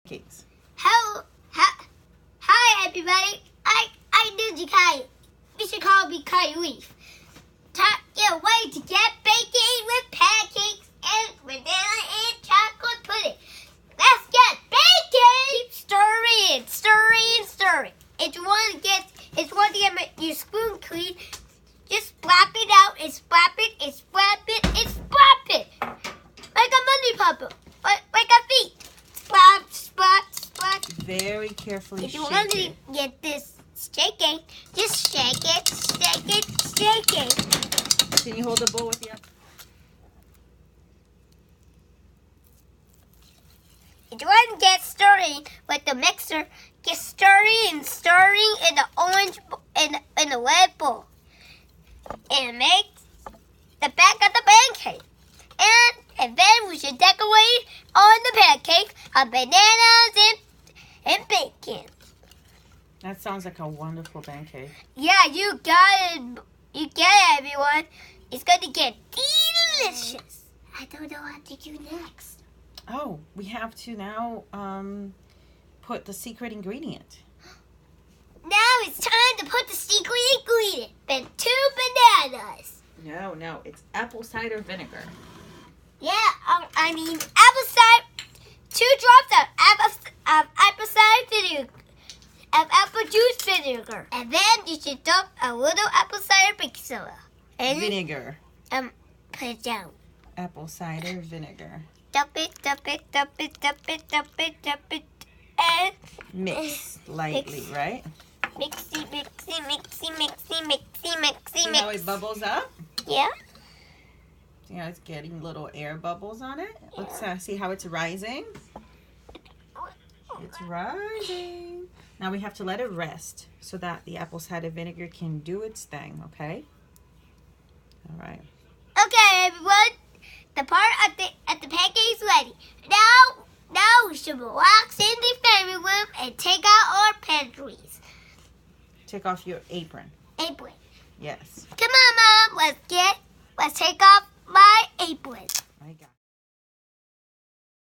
Cakes. Hi everybody. I ninjy Caio. You should call me Caio. Get ready to get baking with pancakes and banana and chocolate pudding. Let's get baking. Keep stirring. If you want to get your spoon clean, just slap it out and slap it. Like a money pupper. Like a feet. Slap. Very carefully If you want to get this shaking, just shake it. Can you hold the bowl with you? If you want to get stirring with the mixer, get stirring in the orange in the red bowl, and make the back of the pancake. And then we should decorate on the pancake of bananas and bacon. That sounds like a wonderful pancake. Yeah, you got it. You get it, everyone. It's going to get delicious. I don't know what to do next. Oh, we have to now put the secret ingredient. Now it's time to put the secret ingredient. Then 2 bananas. No, it's apple cider vinegar. Yeah, I mean apple cider. 2 drops of apple cider vinegar. Of apple juice vinegar. And then you should dump a little apple cider baking soda. And Vinegar. Put it down. Apple cider vinegar. Dump it. And Mix lightly, right? mixy. See how it bubbles up? Yeah. See how it's getting little air bubbles on it? Let's see how it's rising. It's rising. Now we have to let it rest so that the apple cider vinegar can do its thing, okay? All right. Okay, everyone. The part at the pancake is ready. Now we should relax in the family room and take out our pantries. Take off your apron. Apron. Yes. Come on, Mom. Let's take off my apron. I got it.